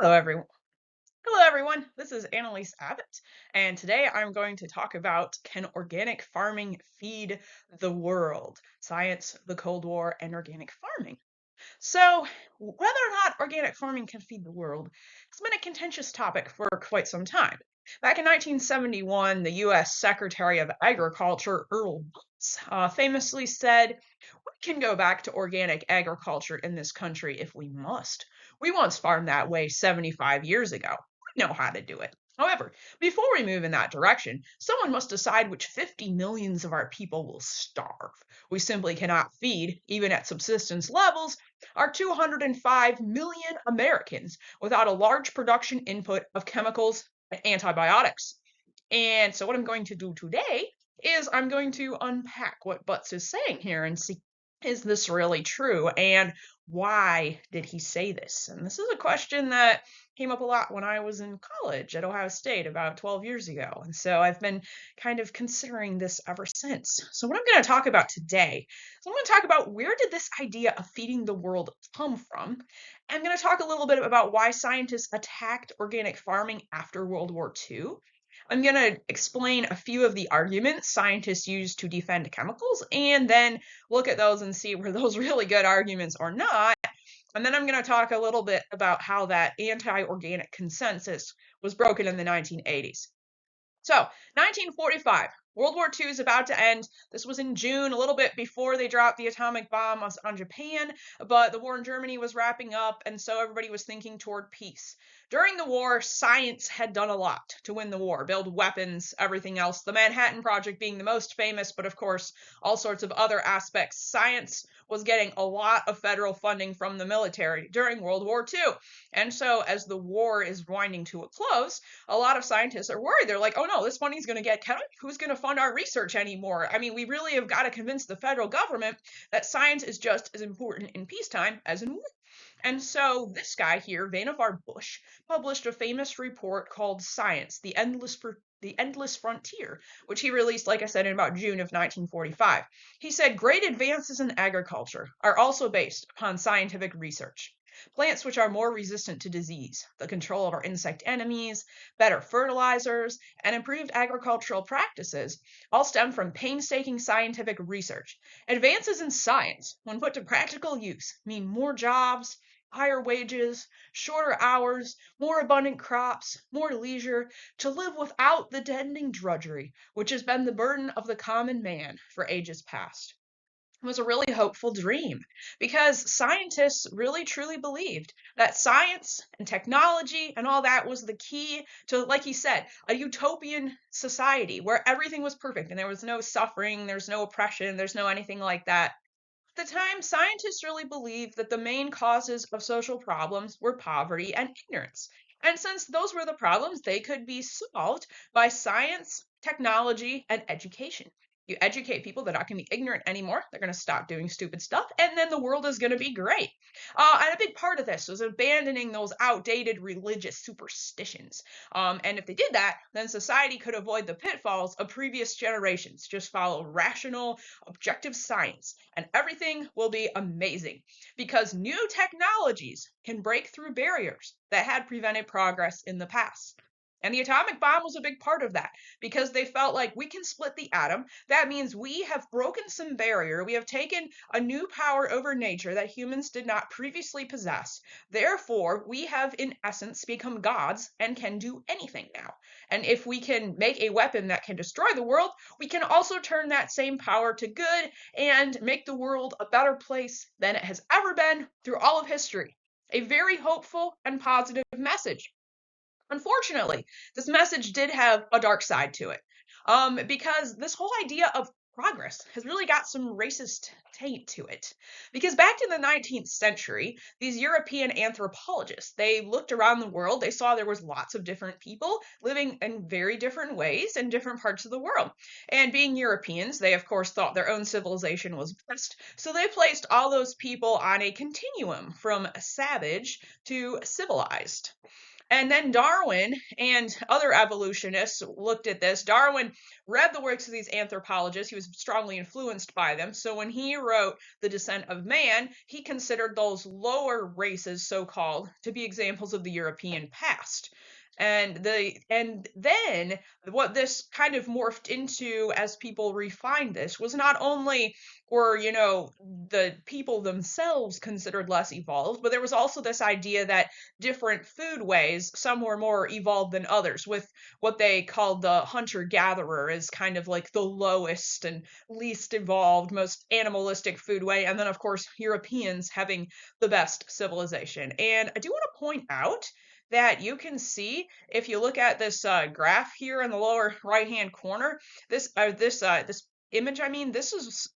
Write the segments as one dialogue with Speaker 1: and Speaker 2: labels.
Speaker 1: Hello, everyone. Hello, everyone. This is Anneliese Abbott, and today I'm going to talk about can organic farming feed the world? Science, the Cold War, and organic farming. So, whether or not organic farming can feed the world has been a contentious topic for quite some time. Back in 1971, the U.S. Secretary of Agriculture, Earl Butz, famously said, "We can go back to organic agriculture in this country if we must. We once farmed that way 75 years ago. We know how to do it." However, before we move in that direction, someone must decide which 50 millions of our people will starve. We simply cannot feed, even at subsistence levels, our 205 million Americans without a large production input of chemicals and antibiotics. And so, what I'm going to do today is I'm going to unpack what Butts is saying here and see, is this really true? And why did he say this? And this is a question that came up a lot when I was in college at Ohio State about 12 years ago. And so I've been kind of considering this ever since. So, what I'm going to talk about today is I'm going to talk about where did this idea of feeding the world come from? I'm going to talk a little bit about why scientists attacked organic farming after World War II. I'm going to explain a few of the arguments scientists use to defend chemicals and then look at those and see were those really good arguments or not. And then I'm going to talk a little bit about how that anti-organic consensus was broken in the 1980s. So, 1945, World War II is about to end. This was in June, a little bit before they dropped the atomic bomb on Japan, but the war in Germany was wrapping up, and so everybody was thinking toward peace. During the war, science had done a lot to win the war, build weapons, everything else. The Manhattan Project being the most famous, but of course, all sorts of other aspects. Science was getting a lot of federal funding from the military during World War II. And so, as the war is winding to a close, a lot of scientists are worried. They're like, oh no, this money's going to get cut. Who's going to fund our research anymore? I mean, we really have got to convince the federal government that science is just as important in peacetime as in war. And so this guy here, Vannevar Bush, published a famous report called Science, the Endless Frontier, which he released, like I said, in about June of 1945. He said, great advances in agriculture are also based upon scientific research. Plants which are more resistant to disease, the control of our insect enemies, better fertilizers, and improved agricultural practices all stem from painstaking scientific research. Advances in science, when put to practical use, mean more jobs, higher wages, shorter hours, more abundant crops, more leisure, to live without the deadening drudgery which has been the burden of the common man for ages past. It was a really hopeful dream because scientists really truly believed that science and technology and all that was the key to, like he said, a utopian society where everything was perfect and there was no suffering, there's no oppression, there's no anything like that. At the time, scientists really believed that the main causes of social problems were poverty and ignorance. And since those were the problems, they could be solved by science, technology, and education. You educate people, they're not going to be ignorant anymore. They're going to stop doing stupid stuff, and then the world is going to be great. And a big part of this was abandoning those outdated religious superstitions. And if they did that, then society could avoid the pitfalls of previous generations. Just follow rational, objective science, and everything will be amazing because new technologies can break through barriers that had prevented progress in the past. And the atomic bomb was a big part of that because they felt like we can split the atom. That means we have broken some barrier. We have taken a new power over nature that humans did not previously possess. Therefore, we have, in essence, become gods and can do anything now. And if we can make a weapon that can destroy the world, we can also turn that same power to good and make the world a better place than it has ever been through all of history. A very hopeful and positive message. Unfortunately, this message did have a dark side to it because this whole idea of progress has really got some racist taint to it. Because back in the 19th century, these European anthropologists, they looked around the world, they saw there was lots of different people living in very different ways in different parts of the world. And being Europeans, they of course thought their own civilization was best, so they placed all those people on a continuum from savage to civilized. And then Darwin and other evolutionists looked at this. Darwin read the works of these anthropologists. He was strongly influenced by them. So when he wrote The Descent of Man, he considered those lower races, so-called, to be examples of the European past. And then what this kind of morphed into as people refined this was not only were, the people themselves considered less evolved, but there was also this idea that different food ways, some were more evolved than others, with what they called the hunter-gatherer as kind of like the lowest and least evolved, most animalistic food way, and then of course Europeans having the best civilization. And I do want to point out that you can see if you look at this graph here in the lower right hand corner, this image, I mean, this is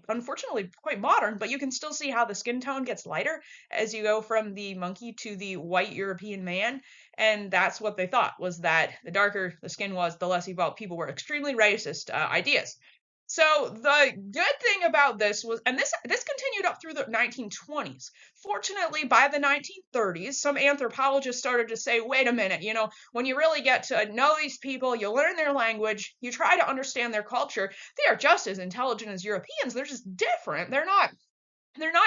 Speaker 1: unfortunately quite modern, but you can still see how the skin tone gets lighter as you go from the monkey to the white European man. And that's what they thought, was that the darker the skin was, the less evolved people were. Extremely racist ideas. So the good thing about this was, and this continued up through the 1920s. Fortunately, by the 1930s, some anthropologists started to say, wait a minute, when you really get to know these people, you learn their language, you try to understand their culture, they are just as intelligent as Europeans. They're just different. They're not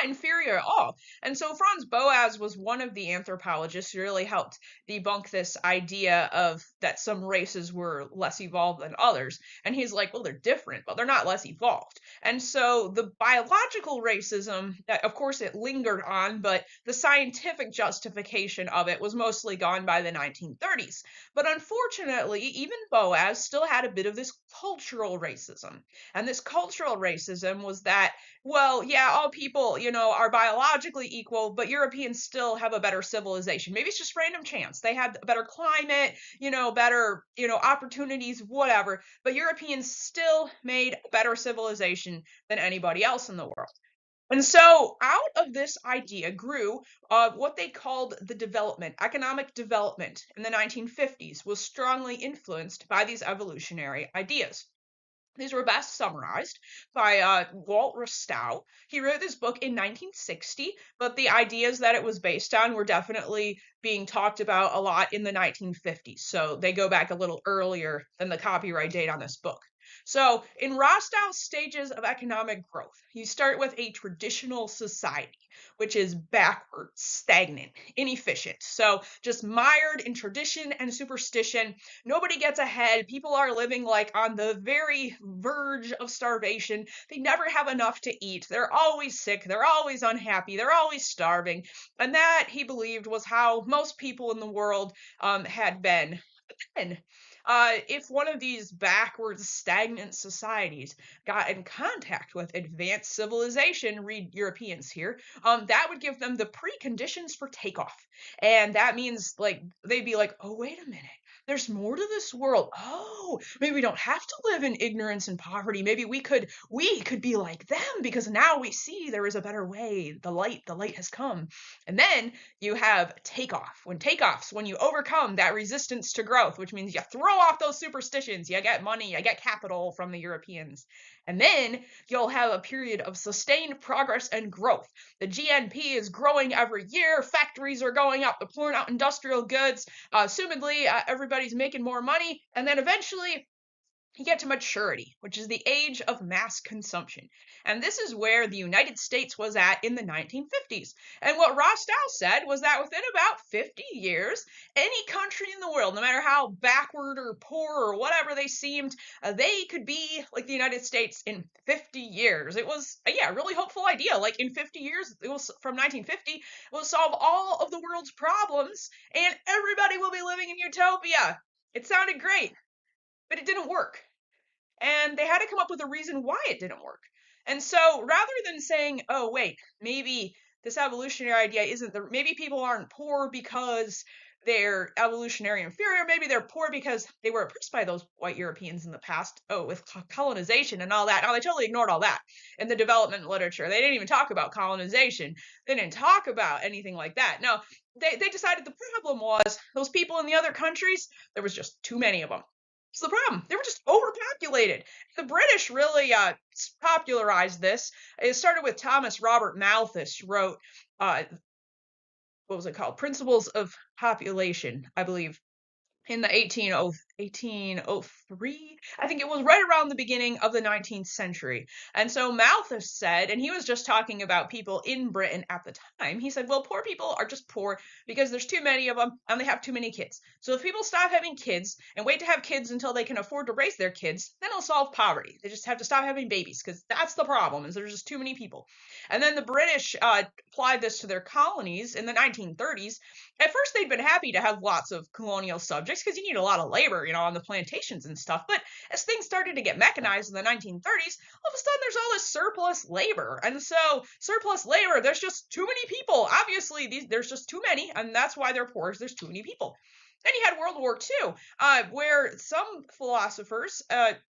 Speaker 1: inferior at all. And so Franz Boas was one of the anthropologists who really helped debunk this idea of that some races were less evolved than others. And he's like, well, they're different, but they're not less evolved. And so the biological racism, of course, it lingered on, but the scientific justification of it was mostly gone by the 1930s. But unfortunately, even Boas still had a bit of this cultural racism. And this cultural racism was that, well, yeah, all people, are biologically equal, but Europeans still have a better civilization. Maybe it's just random chance. They had a better climate, better, opportunities, whatever. But Europeans still made a better civilization than anybody else in the world. And so out of this idea grew what they called the development. Economic development in the 1950s was strongly influenced by these evolutionary ideas. These were best summarized by Walt Rostow. He wrote this book in 1960, but the ideas that it was based on were definitely being talked about a lot in the 1950s. So they go back a little earlier than the copyright date on this book. So in Rostow's stages of economic growth, you start with a traditional society, which is backward, stagnant, inefficient. So just mired in tradition and superstition. Nobody gets ahead. People are living like on the very verge of starvation. They never have enough to eat. They're always sick. They're always unhappy. They're always starving. And that, he believed, was how most people in the world had been. Again, if one of these backwards, stagnant societies got in contact with advanced civilization, read Europeans here, that would give them the preconditions for takeoff. And that means, like, they'd be like, oh, wait a minute. There's more to this world. Oh, maybe we don't have to live in ignorance and poverty. Maybe we could be like them, because now we see there is a better way. The light has come. And then you have takeoff. When you overcome that resistance to growth, which means you throw off those superstitions, you get money, you get capital from the Europeans. And then you'll have a period of sustained progress and growth. The GNP is growing every year. Factories are going up. They're pouring out industrial goods. Assumedly, everybody's making more money. And then eventually, you get to maturity, which is the age of mass consumption. And this is where the United States was at in the 1950s. And what Rostow said was that within about 50 years, any country in the world, no matter how backward or poor or whatever they seemed, they could be like the United States in 50 years. It was, a really hopeful idea. Like in 50 years, it was from 1950, it will solve all of the world's problems and everybody will be living in utopia. It sounded great, but it didn't work. And they had to come up with a reason why it didn't work. And so rather than saying, oh, wait, maybe this evolutionary idea isn't maybe people aren't poor because they're evolutionary inferior. Maybe they're poor because they were oppressed by those white Europeans in the past. Oh, with colonization and all that. Now, they totally ignored all that in the development literature. They didn't even talk about colonization. They didn't talk about anything like that. No, they decided the problem was those people in the other countries, there was just too many of them. It's the problem. They were just overpopulated. The British really popularized this. It started with Thomas Robert Malthus, wrote what was it called? Principles of Population, I believe, in the 1803. I think it was right around the beginning of the 19th century. And so Malthus said, and he was just talking about people in Britain at the time, he said, well, poor people are just poor because there's too many of them and they have too many kids. So if people stop having kids and wait to have kids until they can afford to raise their kids, then it'll solve poverty. They just have to stop having babies because that's the problem, is there's just too many people. And then the British applied this to their colonies in the 1930s. At first, they'd been happy to have lots of colonial subjects because you need a lot of labor, on the plantations and stuff. But as things started to get mechanized in the 1930s, all of a sudden there's all this surplus labor. And so, surplus labor, there's just too many people. Obviously, there's just too many, and that's why they're poor, is there's too many people. Then you had World War II, where some philosophers,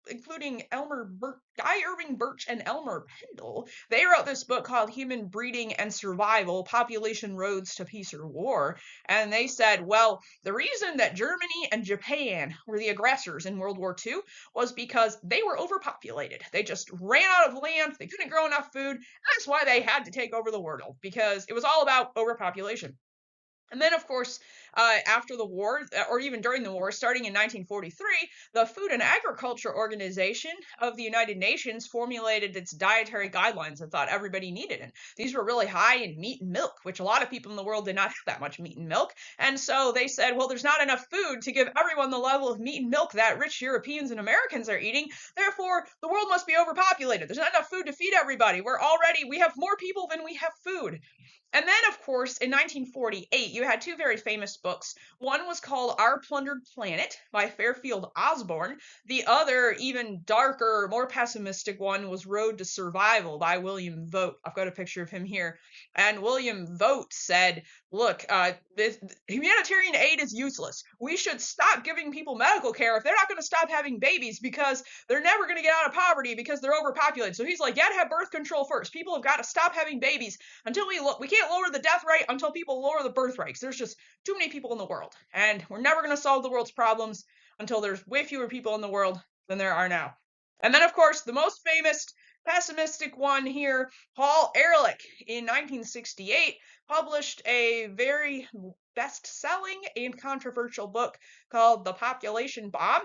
Speaker 1: including Guy Irving Birch and Elmer Pendle, they wrote this book called Human Breeding and Survival, Population Roads to Peace or War. And they said, well, the reason that Germany and Japan were the aggressors in World War II was because they were overpopulated. They just ran out of land. They couldn't grow enough food. That's why they had to take over the world, because it was all about overpopulation. And then, of course, after the war, or even during the war, starting in 1943, the Food and Agriculture Organization of the United Nations formulated its dietary guidelines that thought everybody needed. And these were really high in meat and milk, which a lot of people in the world did not have that much meat and milk. And so they said, well, there's not enough food to give everyone the level of meat and milk that rich Europeans and Americans are eating. Therefore, the world must be overpopulated. There's not enough food to feed everybody. We have more people than we have food. And then, of course, in 1948, you had two very famous books. One was called Our Plundered Planet by Fairfield Osborn. The other, even darker, more pessimistic one was Road to Survival by William Vogt. I've got a picture of him here. And William Vogt said, look, humanitarian aid is useless. We should stop giving people medical care if they're not going to stop having babies, because they're never going to get out of poverty because they're overpopulated. So he's like, you got to have birth control first. People have got to stop having babies until we can't lower the death rate until people lower the birth rates. There's just too many people in the world, and we're never going to solve the world's problems until there's way fewer people in the world than there are now. And then, of course, the most famous pessimistic one here, Paul Ehrlich, in 1968, published a very best-selling and controversial book called The Population Bomb,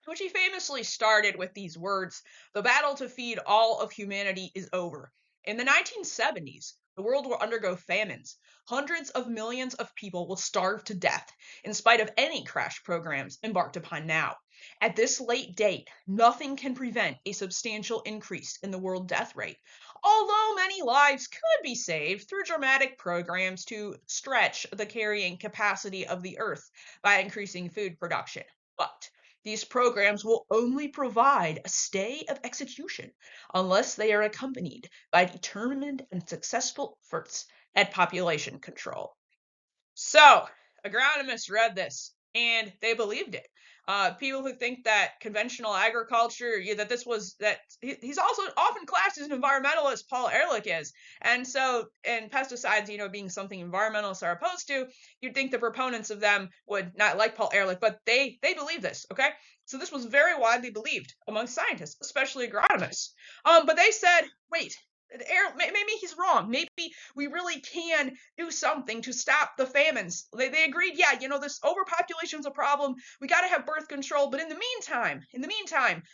Speaker 1: which he famously started with these words: the battle to feed all of humanity is over. In the 1970s, the world will undergo famines. Hundreds of millions of people will starve to death, in spite of any crash programs embarked upon now. At this late date, nothing can prevent a substantial increase in the world death rate, although many lives could be saved through dramatic programs to stretch the carrying capacity of the Earth by increasing food production. But these programs will only provide a stay of execution unless they are accompanied by determined and successful efforts at population control. So, agronomists read this and they believed it. People who think that conventional agriculture, he's also often classed as an environmentalist, Paul Ehrlich is. And so, and pesticides, being something environmentalists are opposed to, you'd think the proponents of them would not like Paul Ehrlich, but they believe this, okay? So this was very widely believed among scientists, especially agronomists. But they said, wait, maybe he's wrong. Maybe we really can do something to stop the famines. They agreed, yeah, this overpopulation's a problem. We got to have birth control. But in the meantime,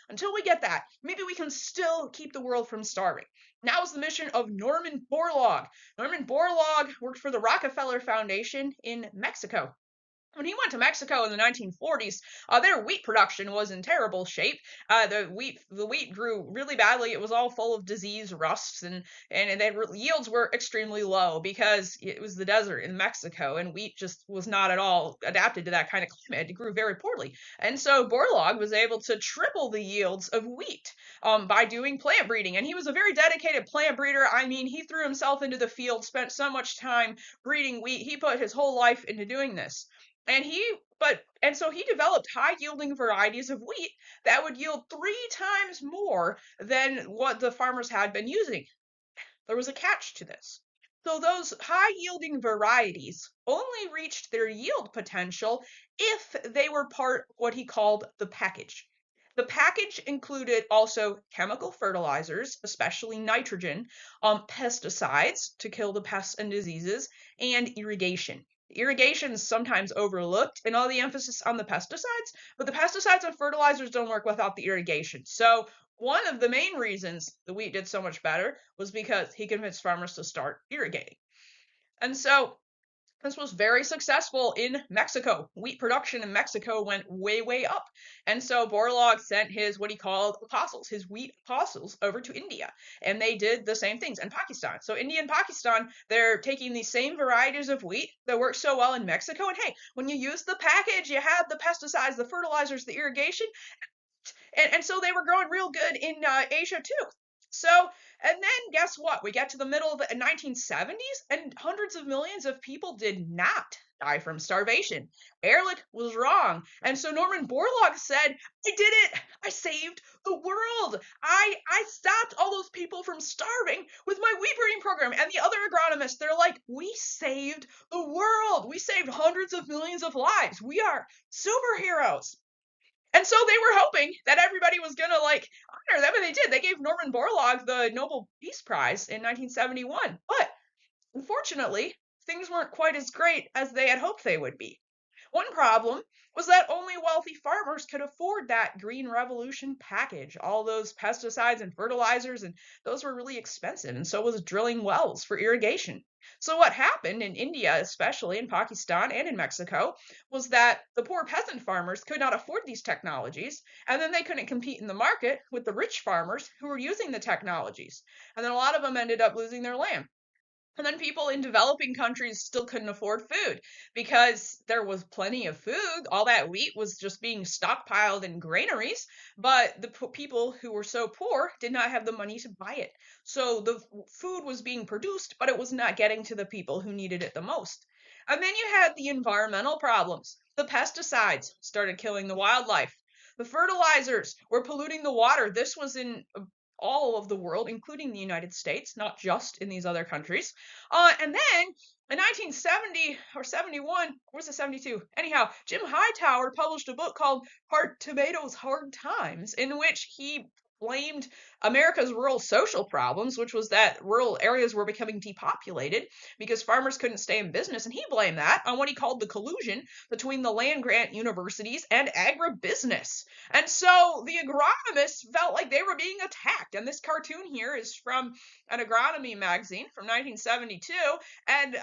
Speaker 1: until we get that, maybe we can still keep the world from starving. Now is the mission of Norman Borlaug. Norman Borlaug worked for the Rockefeller Foundation in Mexico. When he went to Mexico in the 1940s, their wheat production was in terrible shape. The wheat grew really badly. It was all full of disease, rusts, and yields were extremely low because it was the desert in Mexico, and wheat just was not at all adapted to that kind of climate. It grew very poorly. And so Borlaug was able to triple the yields of wheat by doing plant breeding. And he was a very dedicated plant breeder. I mean, he threw himself into the field, spent so much time breeding wheat. He put his whole life into doing this. And so he developed high yielding varieties of wheat that would yield 3 times more than what the farmers had been using. There was a catch to this. So those high yielding varieties only reached their yield potential if they were part of what he called the package. The package included also chemical fertilizers, especially nitrogen, pesticides to kill the pests and diseases, and irrigation. Irrigation is sometimes overlooked in all the emphasis on the pesticides, but the pesticides and fertilizers don't work without the irrigation. So one of the main reasons the wheat did so much better was because he convinced farmers to start irrigating. And so this was very successful in Mexico. Wheat production in Mexico went way, way up. And so Borlaug sent his, what he called apostles, his wheat apostles, over to India. And they did the same things, and Pakistan. So India and Pakistan, they're taking these same varieties of wheat that work so well in Mexico. And hey, when you use the package, you had the pesticides, the fertilizers, the irrigation. And so they were growing real good in Asia too. So, and then guess what? We get to the middle of the 1970s, and hundreds of millions of people did not die from starvation. Ehrlich was wrong. And so Norman Borlaug said, I did it. I saved the world. I stopped all those people from starving with my wheat breeding program. And the other agronomists, they're like, we saved the world. We saved hundreds of millions of lives. We are superheroes. And so they were hoping that everybody was going to honor them, and they did. They gave Norman Borlaug the Nobel Peace Prize in 1971. But unfortunately, things weren't quite as great as they had hoped they would be. One problem was that only wealthy farmers could afford that Green Revolution package, all those pesticides and fertilizers, and those were really expensive, and so was drilling wells for irrigation. So what happened in India, especially in Pakistan and in Mexico, was that the poor peasant farmers could not afford these technologies, and then they couldn't compete in the market with the rich farmers who were using the technologies. And then a lot of them ended up losing their land. And then people in developing countries still couldn't afford food because there was plenty of food. All that wheat was just being stockpiled in granaries, but the people who were so poor did not have the money to buy it. So the food was being produced, but it was not getting to the people who needed it the most. And then you had the environmental problems. The pesticides started killing the wildlife. The fertilizers were polluting the water. This was in all of the world, including the United States, not just in these other countries. And then in 1970 or 71, or was it 72? Anyhow, Jim Hightower published a book called Hard Tomatoes, Hard Times, in which he blamed America's rural social problems, which was that rural areas were becoming depopulated because farmers couldn't stay in business. And he blamed that on what he called the collusion between the land grant universities and agribusiness. And so the agronomists felt like they were being attacked. And this cartoon here is from an agronomy magazine from 1972. And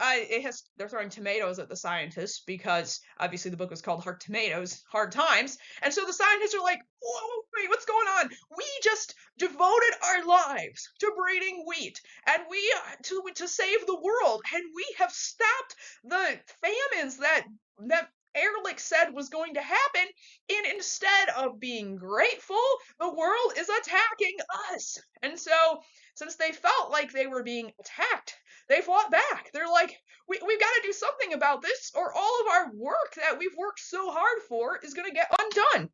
Speaker 1: they're throwing tomatoes at the scientists because obviously the book was called Hard Tomatoes, Hard Times. And so the scientists are like, whoa, wait, what's going on? We just devoted our lives to breeding wheat and we to save the world, and we have stopped the famines that Ehrlich said was going to happen, and instead of being grateful, the world is attacking us. And so, since they felt like they were being attacked, they fought back. They're like, we've got to do something about this, or all of our work that we've worked so hard for is going to get undone.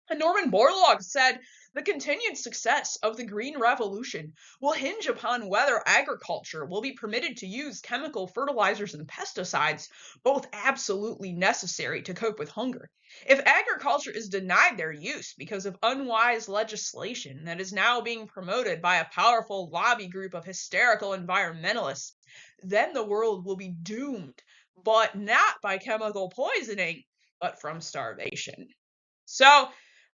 Speaker 1: And Norman Borlaug said, the continued success of the Green Revolution will hinge upon whether agriculture will be permitted to use chemical fertilizers and pesticides, both absolutely necessary to cope with hunger. If agriculture is denied their use because of unwise legislation that is now being promoted by a powerful lobby group of hysterical environmentalists, then the world will be doomed, but not by chemical poisoning, but from starvation. So,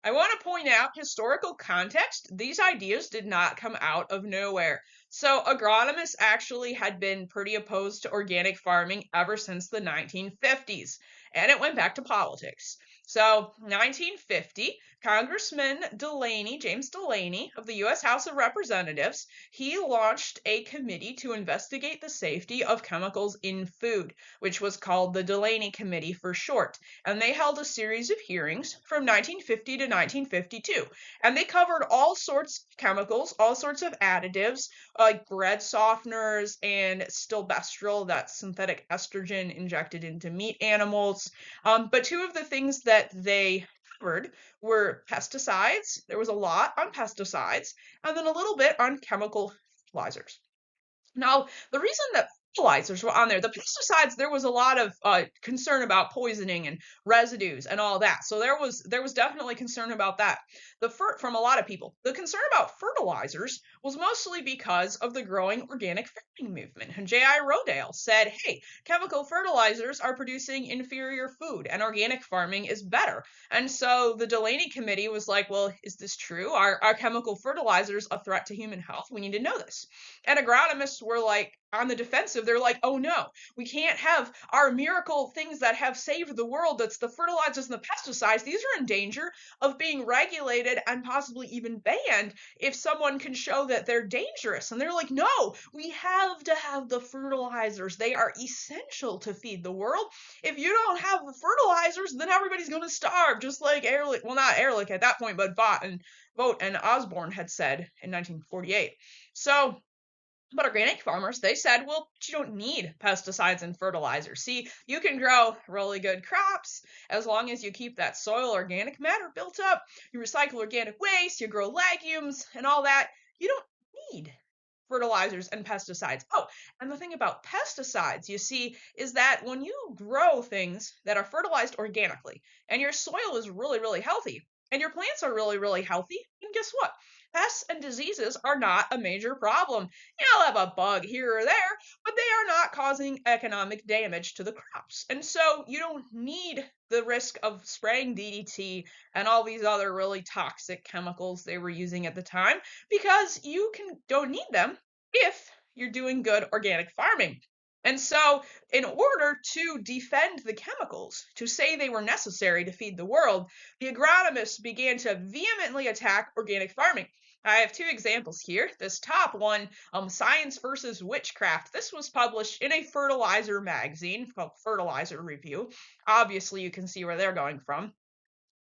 Speaker 1: I want to point out historical context. These ideas did not come out of nowhere. So agronomists actually had been pretty opposed to organic farming ever since the 1950s, and it went back to politics. So 1950, Congressman James Delaney of the U.S. House of Representatives, he launched a committee to investigate the safety of chemicals in food, which was called the Delaney Committee for short. And they held a series of hearings from 1950 to 1952. And they covered all sorts of chemicals, all sorts of additives, like bread softeners and stilbestrol, that's synthetic estrogen injected into meat animals. But two of the things that they covered were pesticides. There was a lot on pesticides, and then a little bit on chemical fertilizers. Now, the reason that fertilizers were on there, the pesticides, there was a lot of concern about poisoning and residues and all that. So there was definitely concern about that. from a lot of people, the concern about fertilizers was mostly because of the growing organic farming movement. And J.I. Rodale said, hey, chemical fertilizers are producing inferior food and organic farming is better. And so the Delaney Committee was like, well, is this true? Are chemical fertilizers a threat to human health? We need to know this. And agronomists were like on the defensive. They're like, oh no, we can't have our miracle things that have saved the world. That's the fertilizers and the pesticides. These are in danger of being regulated and possibly even banned if someone can show that they're dangerous. And they're like, no, we have to have the fertilizers. They are essential to feed the world. If you don't have the fertilizers, then everybody's going to starve, just like Ehrlich, well, not Ehrlich at that point, but Vogt and Osborne had said in 1948. So, but organic farmers, they said, well, you don't need pesticides and fertilizers. See, you can grow really good crops as long as you keep that soil organic matter built up. You recycle organic waste, you grow legumes and all that. You don't need fertilizers and pesticides. Oh, and the thing about pesticides, you see, is that when you grow things that are fertilized organically and your soil is really, really healthy and your plants are really, really healthy, and guess what? Pests and diseases are not a major problem. You'll have a bug here or there, but they are not causing economic damage to the crops. And so you don't need the risk of spraying DDT and all these other really toxic chemicals they were using at the time because you don't need them if you're doing good organic farming. And so, in order to defend the chemicals, to say they were necessary to feed the world, the agronomists began to vehemently attack organic farming. I have two examples here. This top one, Science versus Witchcraft. This was published in a fertilizer magazine called Fertilizer Review. Obviously, you can see where they're going from.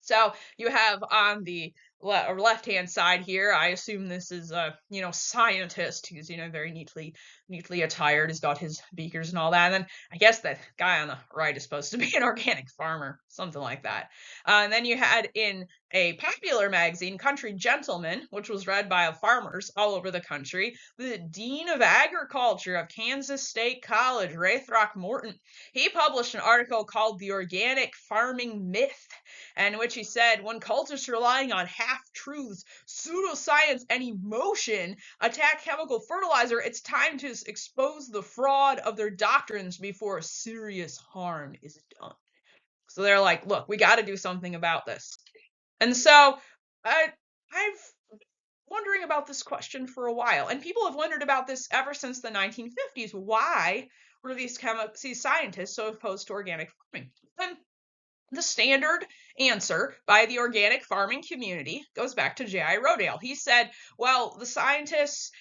Speaker 1: So you have on the left-hand side here, I assume this is a, scientist who's, very neatly attired, has got his beakers and all that. And then I guess that guy on the right is supposed to be an organic farmer, something like that. And then you had in a popular magazine, Country Gentleman, which was read by farmers all over the country, the Dean of Agriculture of Kansas State College, Ray Throckmorton, he published an article called The Organic Farming Myth, in which he said, when cultists relying on half-truths, pseudoscience, and emotion attack chemical fertilizer, it's time to expose the fraud of their doctrines before serious harm is done. So they're like, look, we got to do something about this. And so I've wondering about this question for a while, and people have wondered about this ever since the 1950s. Why were these scientists so opposed to organic farming? And the standard answer by the organic farming community goes back to J.I. Rodale. He said, well, the scientists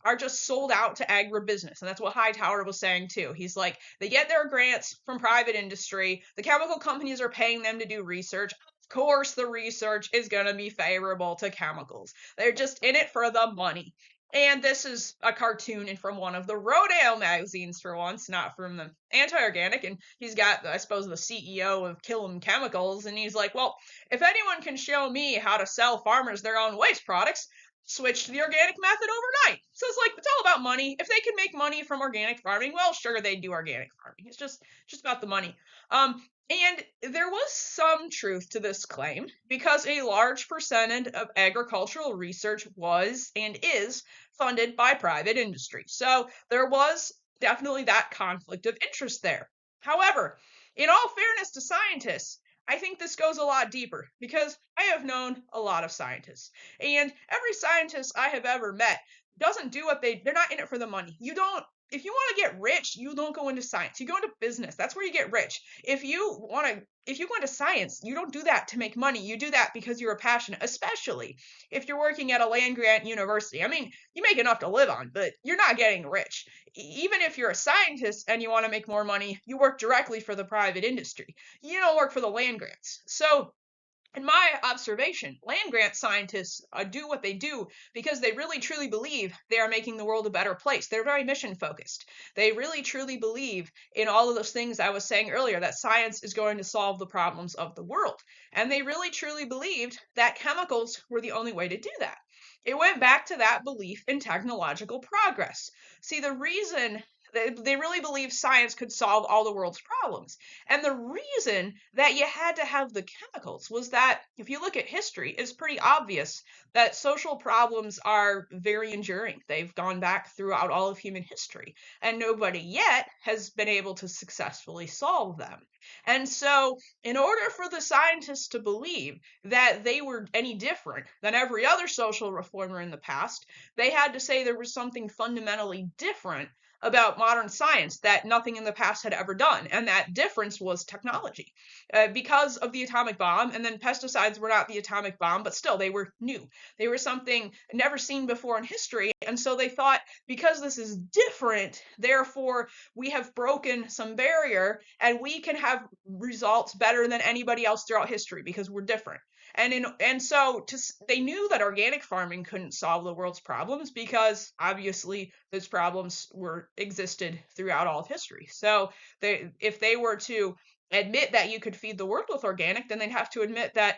Speaker 1: are just sold out to agribusiness. And that's what Hightower was saying too. He's like, they get their grants from private industry. The chemical companies are paying them to do research. Of course, the research is going to be favorable to chemicals. They're just in it for the money. And this is a cartoon and from one of the Rodale magazines for once, not from the anti-organic. And he's got, I suppose, the CEO of Killam Chemicals. And he's like, well, if anyone can show me how to sell farmers their own waste products, switch to the organic method overnight. So it's like, it's all about money. If they can make money from organic farming, well, sure, they do organic farming. It's just about the money. And there was some truth to this claim because a large percentage of agricultural research was and is funded by private industry. So there was definitely that conflict of interest there. However, in all fairness to scientists, I think this goes a lot deeper because I have known a lot of scientists, and every scientist I have ever met doesn't do what they're not in it for the money. If you want to get rich, you don't go into science. You go into business. That's where you get rich. If you go into science, you don't do that to make money. You do that because you're passionate, especially if you're working at a land-grant university. I mean, you make enough to live on, but you're not getting rich. Even if you're a scientist and you want to make more money, you work directly for the private industry. You don't work for the land grants. So in my observation, land-grant scientists do what they do because they really truly believe they are making the world a better place. They're very mission-focused. They really truly believe in all of those things I was saying earlier, that science is going to solve the problems of the world. And they really truly believed that chemicals were the only way to do that. It went back to that belief in technological progress. See, the reason They really believed science could solve all the world's problems. And the reason that you had to have the chemicals was that if you look at history, it's pretty obvious that social problems are very enduring. They've gone back throughout all of human history, and nobody yet has been able to successfully solve them. And so, in order for the scientists to believe that they were any different than every other social reformer in the past, they had to say there was something fundamentally different about modern science that nothing in the past had ever done. And that difference was technology. Because of the atomic bomb, and then pesticides were not the atomic bomb, but still they were new. They were something never seen before in history. And so they thought, because this is different, therefore we have broken some barrier and we can have results better than anybody else throughout history because we're different. They knew that organic farming couldn't solve the world's problems because obviously those problems were existed throughout all of history. So if they were to admit that you could feed the world with organic, then they'd have to admit that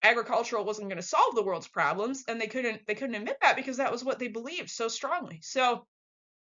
Speaker 1: agricultural wasn't going to solve the world's problems, and they couldn't admit that because that was what they believed so strongly. So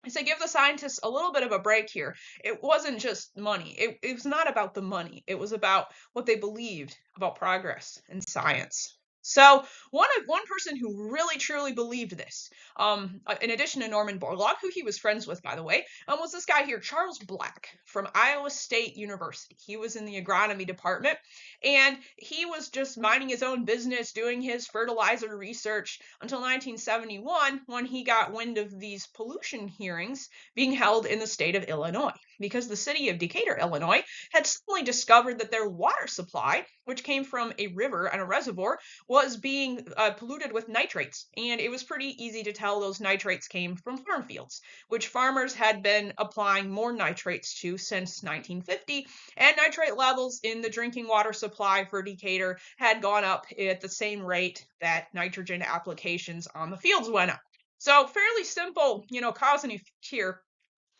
Speaker 1: I say give the scientists a little bit of a break here. It wasn't just money. It was not about the money. It was about what they believed about progress and science. So one person who really truly believed this, in addition to Norman Borlaug, who he was friends with, by the way, was this guy here, Charles Black from Iowa State University. He was in the agronomy department, and he was just minding his own business, doing his fertilizer research until 1971, when he got wind of these pollution hearings being held in the state of Illinois, because the city of Decatur, Illinois, had suddenly discovered that their water supply, which came from a river and a reservoir, was being polluted with nitrates. And it was pretty easy to tell those nitrates came from farm fields, which farmers had been applying more nitrates to since 1950. And nitrate levels in the drinking water supply for Decatur had gone up at the same rate that nitrogen applications on the fields went up. So fairly simple, cause and effect here.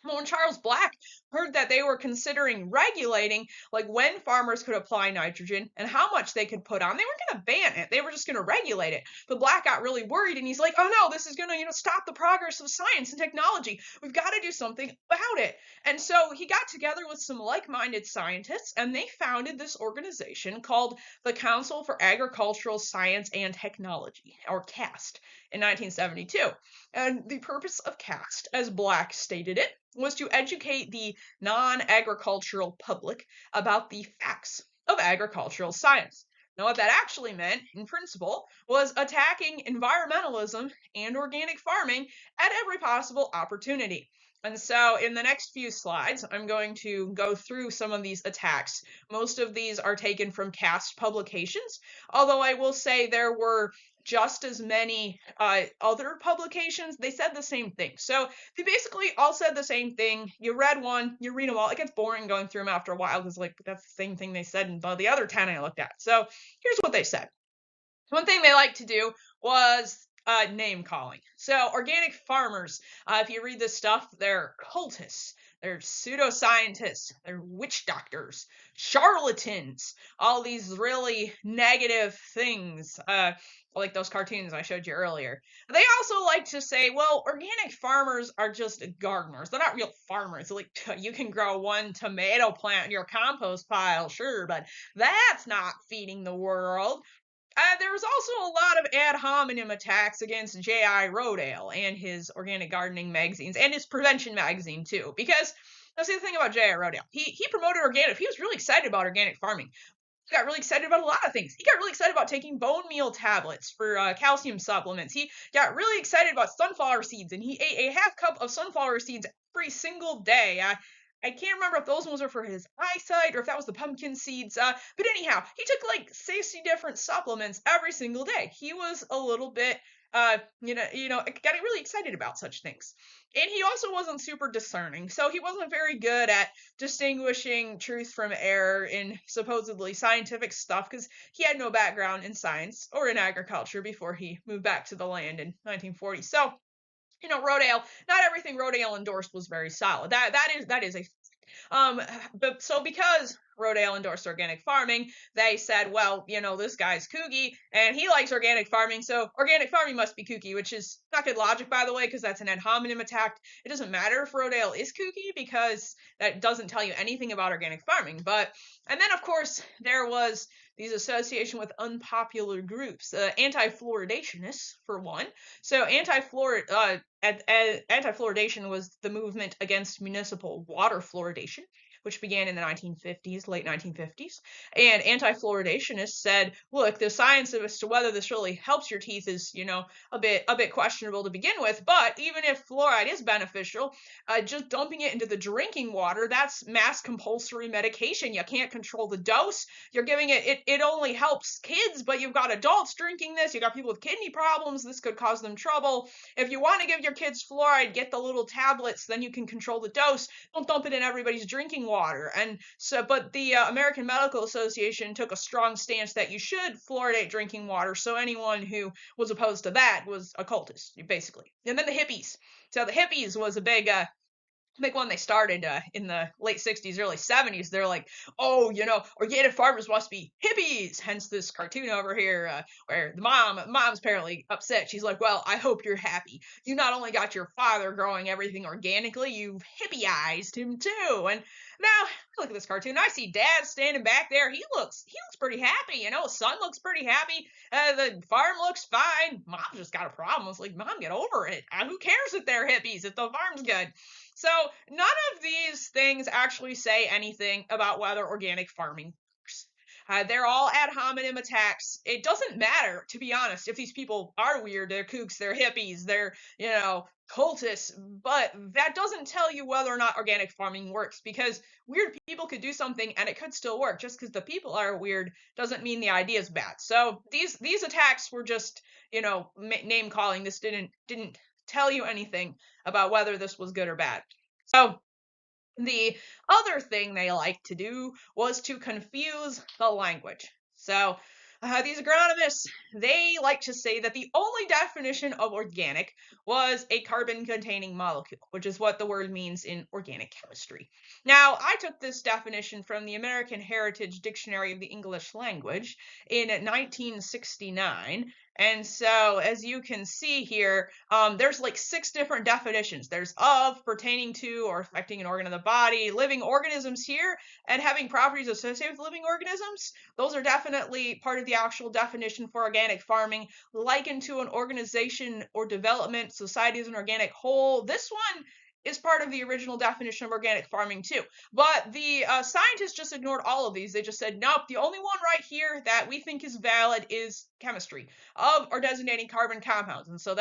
Speaker 1: Well, when Charles Black heard that they were considering regulating, like when farmers could apply nitrogen and how much they could put on, they weren't going to ban it. They were just going to regulate it. But Black got really worried, and he's like, "Oh no, this is going to, stop the progress of science and technology. We've got to do something about it." And so he got together with some like-minded scientists, and they founded this organization called the Council for Agricultural Science and Technology, or CAST, in 1972. And the purpose of CAST, as Black stated it, was to educate the non-agricultural public about the facts of agricultural science. Now, what that actually meant, in principle, was attacking environmentalism and organic farming at every possible opportunity. And so in the next few slides, I'm going to go through some of these attacks. Most of these are taken from CAST publications, although I will say there were just as many other publications. They said the same thing. So they basically all said the same thing. You read one, you read them all. It gets boring going through them after a while because that's the same thing they said in the other 10 I looked at. So here's what they said. One thing they liked to do was name calling. So organic farmers, if you read this stuff, they're cultists, they're pseudoscientists, they're witch doctors, charlatans, all these really negative things, like those cartoons I showed you earlier. They also like to say, well, organic farmers are just gardeners. They're not real farmers. Like, you can grow one tomato plant in your compost pile, sure, but that's not feeding the world. There was also a lot of ad hominem attacks against J.I. Rodale and his organic gardening magazines, and his prevention magazine too, because that's the thing about J.I. Rodale. He promoted organic. He was really excited about organic farming. He got really excited about a lot of things. He got really excited about taking bone meal tablets for calcium supplements. He got really excited about sunflower seeds, and he ate a half cup of sunflower seeds every single day. I can't remember if those ones were for his eyesight or if that was the pumpkin seeds. But anyhow, he took like 60 different supplements every single day. He was a little bit, getting really excited about such things. And he also wasn't super discerning, so he wasn't very good at distinguishing truth from error in supposedly scientific stuff because he had no background in science or in agriculture before he moved back to the land in 1940. So Rodale, not everything Rodale endorsed was very solid. That is a but so because Rodale endorsed organic farming, they said, well, this guy's kooky and he likes organic farming, so organic farming must be kooky, which is not good logic, by the way, because that's an ad hominem attack. It doesn't matter if Rodale is kooky because that doesn't tell you anything about organic farming. And then, of course, there was these association with unpopular groups, anti-fluoridationists, for one. So anti-fluoridation was the movement against municipal water fluoridation, which began in the 1950s, late 1950s. And anti-fluoridationists said, look, the science as to whether this really helps your teeth is, a bit questionable to begin with. But even if fluoride is beneficial, just dumping it into the drinking water, that's mass compulsory medication. You can't control the dose. You're giving it only helps kids, but you've got adults drinking this. You've got people with kidney problems. This could cause them trouble. If you want to give your kids fluoride, get the little tablets, then you can control the dose. Don't dump it in everybody's drinking water. And so, but the American Medical Association took a strong stance that you should fluoridate drinking water. So anyone who was opposed to that was a cultist, basically. And then the hippies. So the hippies was a big one they started in the late 60s, early 70s. They're like, oh, organic farmers must be hippies. Hence this cartoon over here where the mom's apparently upset. She's like, well, I hope you're happy. You not only got your father growing everything organically, you've hippieized him too. And now look at this cartoon. I see Dad standing back there. He looks pretty happy. His son looks pretty happy. The farm looks fine. Mom just got a problem. It's like, Mom, get over it. Who cares if they're hippies if the farm's good? So none of these things actually say anything about whether organic farming works. They're all ad hominem attacks. It doesn't matter, to be honest, if these people are weird, they're kooks, they're hippies, they're, cultists, but that doesn't tell you whether or not organic farming works, because weird people could do something and it could still work. Just because the people are weird doesn't mean the idea is bad. So these attacks were just, name calling. This didn't tell you anything about whether this was good or bad. So the other thing they like to do was to confuse the language. So these agronomists, they like to say that the only definition of organic was a carbon-containing molecule, which is what the word means in organic chemistry. Now, I took this definition from the American Heritage Dictionary of the English Language in 1969. And so, as you can see here, there's like 6 different definitions. There's of, pertaining to, or affecting an organ of the body, living organisms here, and having properties associated with living organisms. Those are definitely part of the actual definition for organic farming. Likened to an organization or development, society as an organic whole. This one is part of the original definition of organic farming too. But the scientists just ignored all of these. They just said, nope, the only one right here that we think is valid is chemistry of or designating carbon compounds. And so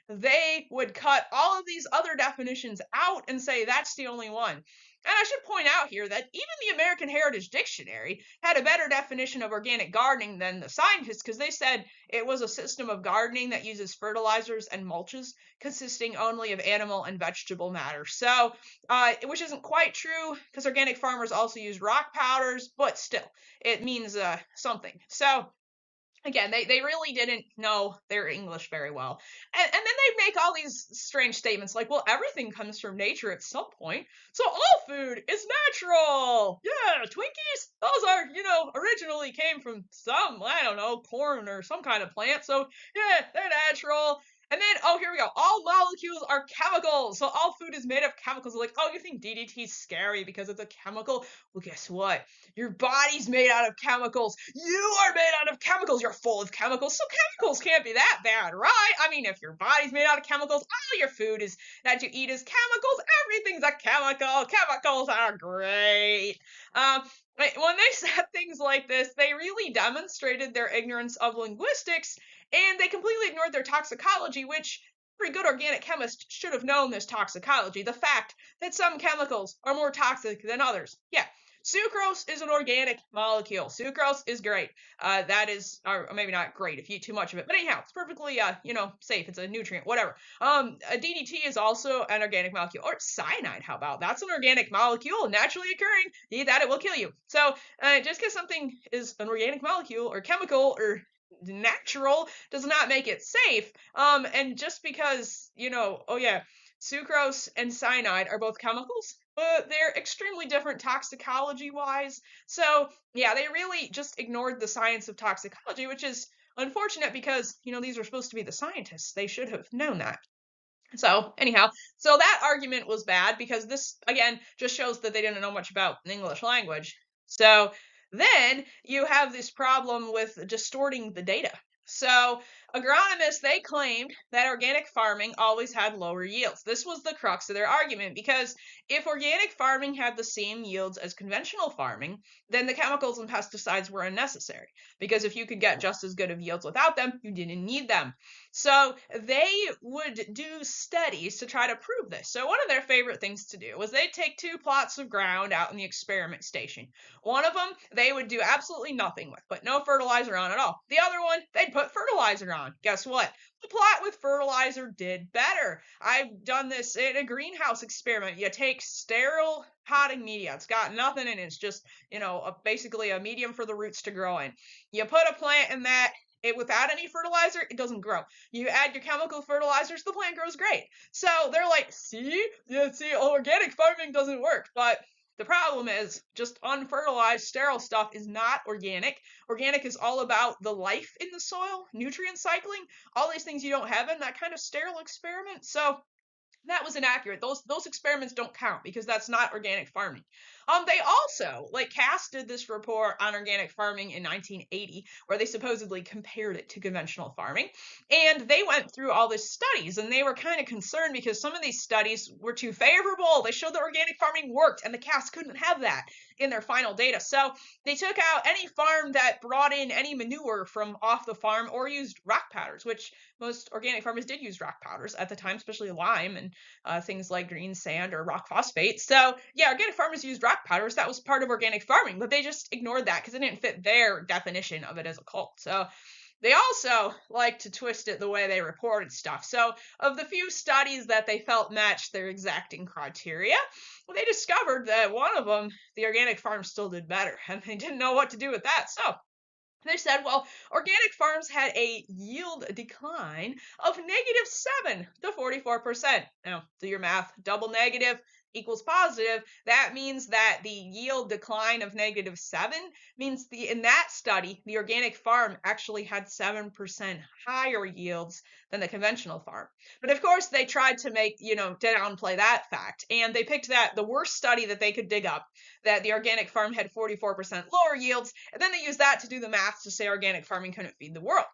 Speaker 1: they would cut all of these other definitions out and say that's the only one. And I should point out here that even the American Heritage Dictionary had a better definition of organic gardening than the scientists, because they said it was a system of gardening that uses fertilizers and mulches consisting only of animal and vegetable matter. So, which isn't quite true, because organic farmers also use rock powders, but still, it means something. So, again, they really didn't know their English very well. And then they make all these strange statements like, well, everything comes from nature at some point, so all food is natural. Yeah, Twinkies, those are, originally came from some, I don't know, corn or some kind of plant, so yeah, they're natural. And then, oh, here we go. All molecules are chemicals. So all food is made of chemicals. Like, oh, you think DDT is scary because it's a chemical? Well, guess what? Your body's made out of chemicals. You are made out of chemicals. You're full of chemicals. So chemicals can't be that bad, right? I mean, if your body's made out of chemicals, all your food is that you eat is chemicals. Everything's a chemical. Chemicals are great. When they said things like this, they really demonstrated their ignorance of linguistics, and they completely ignored their toxicology, which every good organic chemist should have known this toxicology. The fact that some chemicals are more toxic than others. Yeah, sucrose is an organic molecule. Sucrose is great. That is, or maybe not great if you eat too much of it, but anyhow, it's perfectly, safe. It's a nutrient, whatever. A DDT is also an organic molecule. Or cyanide, how about? That's an organic molecule, naturally occurring. You eat that, it will kill you. So, just because something is an organic molecule or chemical or natural does not make it safe. And just because, sucrose and cyanide are both chemicals, they're extremely different toxicology wise. So, yeah, they really just ignored the science of toxicology, which is unfortunate because, these are supposed to be the scientists. They should have known that. So, anyhow, so that argument was bad because this, again, just shows that they didn't know much about the English language. So then you have this problem with distorting the data. So agronomists, they claimed that organic farming always had lower yields. This was the crux of their argument because if organic farming had the same yields as conventional farming, then the chemicals and pesticides were unnecessary. Because if you could get just as good of yields without them, you didn't need them. So they would do studies to try to prove this. So one of their favorite things to do was they'd take two plots of ground out in the experiment station. One of them they would do absolutely nothing with, put no fertilizer on at all. The other one they'd put fertilizer on. Guess what? The plot with fertilizer did better. I've done this in a greenhouse experiment. You take sterile potting media. It's got nothing in it. It's just, basically a medium for the roots to grow in. You put a plant in that, without any fertilizer, it doesn't grow. You add your chemical fertilizers, the plant grows great. So they're like, see, organic farming doesn't work. But the problem is just unfertilized, sterile stuff is not organic. Organic is all about the life in the soil, nutrient cycling, all these things you don't have in that kind of sterile experiment. So that was inaccurate. Those experiments don't count because that's not organic farming. They also casted this report on organic farming in 1980, where they supposedly compared it to conventional farming, and they went through all these studies, and they were kind of concerned because some of these studies were too favorable. They showed that organic farming worked, and the cast couldn't have that in their final data. So they took out any farm that brought in any manure from off the farm or used rock powders, which most organic farmers did use rock powders at the time, especially lime and things like green sand or rock phosphate. So yeah, organic farmers used rock powders. That was part of organic farming, but they just ignored that because it didn't fit their definition of it as a cult. So they also like to twist it the way they reported stuff. So of the few studies that they felt matched their exacting criteria, well, they discovered that one of them, the organic farm, still did better, and they didn't know what to do with that. So they said, well, organic farms had a yield decline of -7 to 44%. Now, do your math. Double negative equals positive. That means that the yield decline of -7 means in that study, the organic farm actually had 7% higher yields than the conventional farm. But of course, they tried to downplay that fact. And they picked the worst study that they could dig up, that the organic farm had 44% lower yields, and then they used that to do the math to say organic farming couldn't feed the world.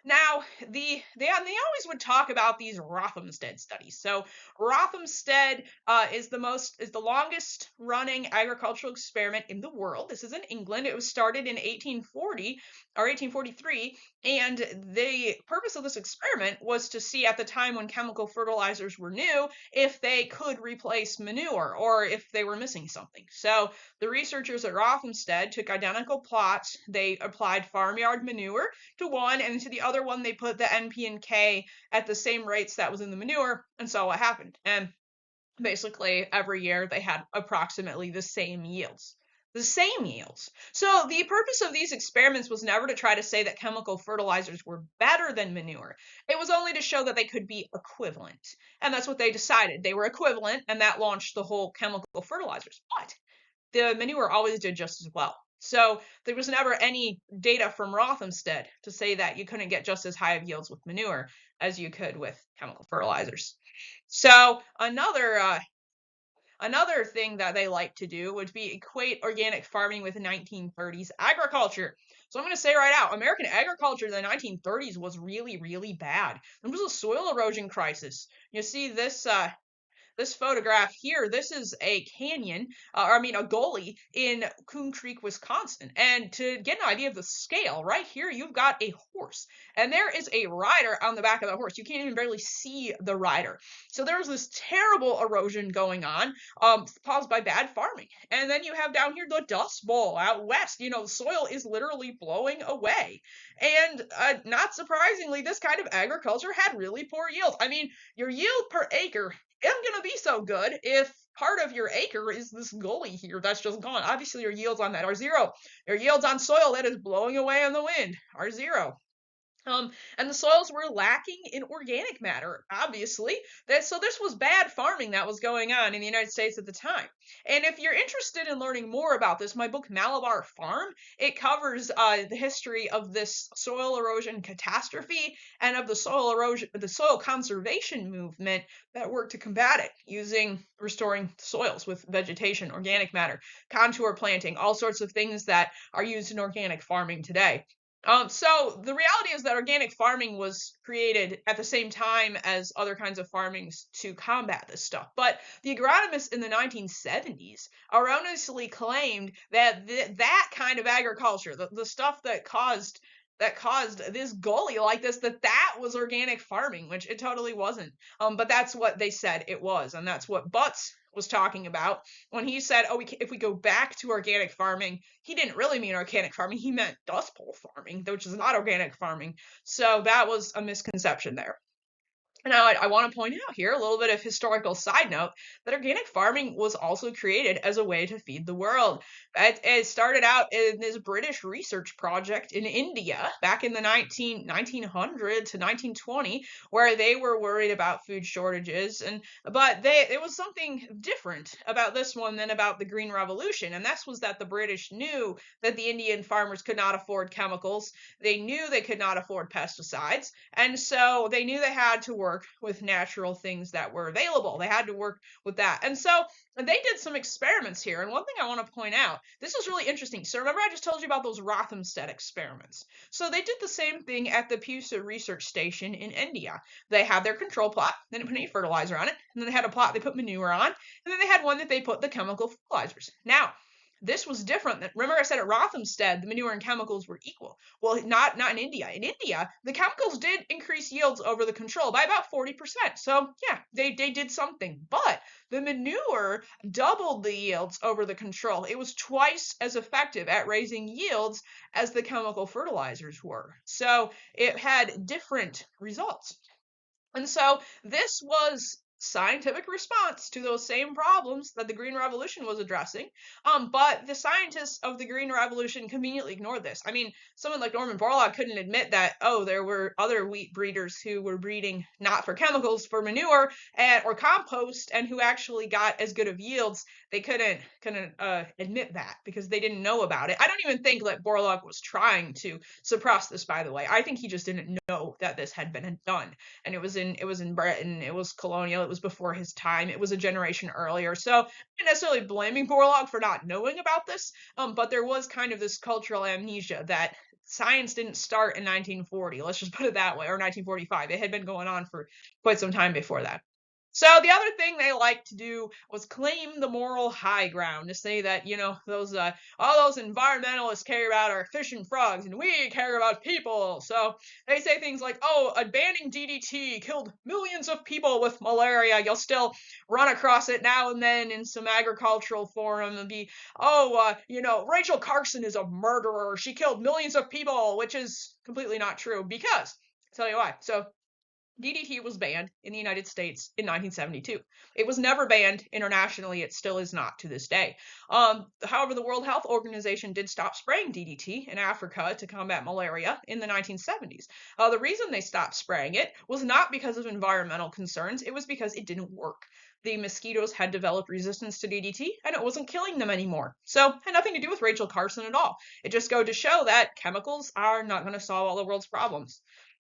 Speaker 1: Now, they always would talk about these Rothamsted studies. So Rothamsted is the longest running agricultural experiment in the world. This is in England. It was started in 1840 or 1843, and the purpose of this experiment was to see, at the time when chemical fertilizers were new, if they could replace manure or if they were missing something. So the researchers at Rothamsted took identical plots. They applied farmyard manure to one, and to the other one they put the NP and K at the same rates that was in the manure, and so what happened? And basically every year they had approximately the same yields. The same yields. So the purpose of these experiments was never to try to say that chemical fertilizers were better than manure. It was only to show that they could be equivalent. And that's what they decided. They were equivalent, and that launched the whole chemical fertilizers. But the manure always did just as well. So there was never any data from Rothamsted to say that you couldn't get just as high of yields with manure as you could with chemical fertilizers. So another thing that they like to do would be equate organic farming with 1930s agriculture. So I'm going to say right out, American agriculture in the 1930s was really, really bad. There was a soil erosion crisis. You see this photograph here, this is a canyon, a gully in Coon Creek, Wisconsin. And to get an idea of the scale, right here, you've got a horse. And there is a rider on the back of the horse. You can't even barely see the rider. So there's this terrible erosion going on, caused by bad farming. And then you have down here the Dust Bowl out west. The soil is literally blowing away. And not surprisingly, this kind of agriculture had really poor yields. I mean, your yield per acre isn't going to be so good if part of your acre is this gully here that's just gone. Obviously, your yields on that are zero. Your yields on soil that is blowing away in the wind are zero. And the soils were lacking in organic matter, obviously. So this was bad farming that was going on in the United States at the time. And if you're interested in learning more about this, my book Malabar Farm, it covers the history of this soil erosion catastrophe and of the soil erosion, the soil conservation movement that worked to combat it using restoring soils with vegetation, organic matter, contour planting, all sorts of things that are used in organic farming today. So the reality is that organic farming was created at the same time as other kinds of farmings to combat this stuff. But the agronomists in the 1970s erroneously claimed that that kind of agriculture, the stuff that caused this gully like this, that was organic farming, which it totally wasn't. But that's what they said it was, and that's what Butts was talking about when he said, "Oh, if we go back to organic farming," he didn't really mean organic farming. He meant Dust Bowl farming, which is not organic farming. So that was a misconception there. Now, I want to point out here a little bit of historical side note that organic farming was also created as a way to feed the world. It started out in this British research project in India back in the 1900 to 1920, where they were worried about food shortages. But it was something different about this one than about the Green Revolution, and that was that the British knew that the Indian farmers could not afford chemicals. They knew they could not afford pesticides, and so they knew they had to work with natural things that were available. They had to work with that. And so they did some experiments here. And one thing I want to point out, this is really interesting. So remember I just told you about those Rothamsted experiments. So they did the same thing at the Pusa research station in India. They had their control plot, they didn't put any fertilizer on it, and then they had a plot they put manure on, and then they had one that they put the chemical fertilizers. Now, this was different. Remember I said at Rothamsted, the manure and chemicals were equal. Well, not in India. In India, the chemicals did increase yields over the control by about 40%. So yeah, they did something. But the manure doubled the yields over the control. It was twice as effective at raising yields as the chemical fertilizers were. So it had different results. And so this was scientific response to those same problems that the Green Revolution was addressing. But the scientists of the Green Revolution conveniently ignored this. I mean, someone like Norman Borlaug couldn't admit that, oh, there were other wheat breeders who were breeding not for chemicals, for manure or compost, and who actually got as good of yields. They couldn't admit that because they didn't know about it. I don't even think that Borlaug was trying to suppress this, by the way. I think he just didn't know that this had been done, and it was in Britain. It was colonial. It was before his time. It was a generation earlier. So I'm not necessarily blaming Borlaug for not knowing about this, but there was kind of this cultural amnesia that science didn't start in 1940. Let's just put it that way, or 1945. It had been going on for quite some time before that. So the other thing they liked to do was claim the moral high ground, to say that, those all those environmentalists care about our fish and frogs and we care about people. So they say things like, "Oh, banning DDT killed millions of people with malaria." You'll still run across it now and then in some agricultural forum and be, "Oh, Rachel Carson is a murderer. She killed millions of people," which is completely not true because I'll tell you why. So DDT was banned in the United States in 1972. It was never banned internationally. It still is not to this day. However, the World Health Organization did stop spraying DDT in Africa to combat malaria in the 1970s. The reason they stopped spraying it was not because of environmental concerns. It was because it didn't work. The mosquitoes had developed resistance to DDT and it wasn't killing them anymore. So it had nothing to do with Rachel Carson at all. It just goes to show that chemicals are not going to solve all the world's problems.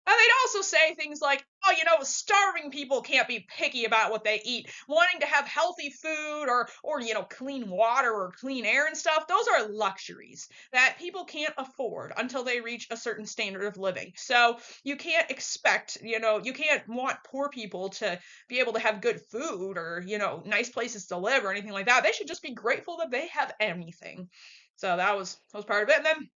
Speaker 1: And they'd also say things like, "Oh, starving people can't be picky about what they eat. Wanting to have healthy food or clean water or clean air and stuff, those are luxuries that people can't afford until they reach a certain standard of living. So you can't expect, you can't want poor people to be able to have good food or, nice places to live or anything like that. They should just be grateful that they have anything." So that was part of it. And then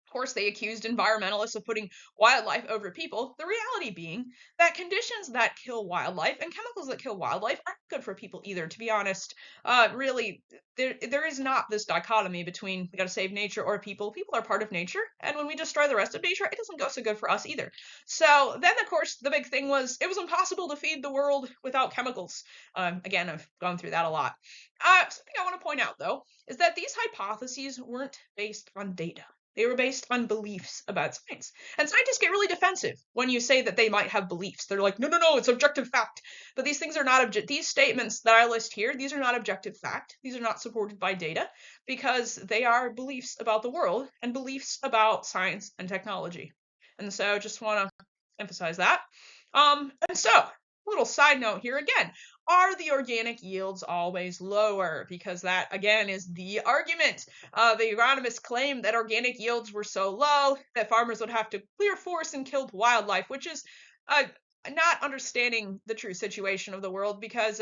Speaker 1: of course, they accused environmentalists of putting wildlife over people, the reality being that conditions that kill wildlife and chemicals that kill wildlife aren't good for people either, to be honest. Really, there is not this dichotomy between we got to save nature or people. People are part of nature, and when we destroy the rest of nature, it doesn't go so good for us either. So then, of course, the big thing was it was impossible to feed the world without chemicals. Again, I've gone through that a lot. Something I want to point out, though, is that these hypotheses weren't based on data. They were based on beliefs about science. And scientists get really defensive when you say that they might have beliefs. They're like, no, no, no, it's objective fact. But these things are not these statements that I list here, these are not objective fact. These are not supported by data because they are beliefs about the world and beliefs about science and technology. And so just want to emphasize that. And so, little side note here again, are the organic yields always lower? Because that, again, is the argument. The agronomists claim that organic yields were so low that farmers would have to clear forests and kill wildlife, which is uh, not understanding the true situation of the world because,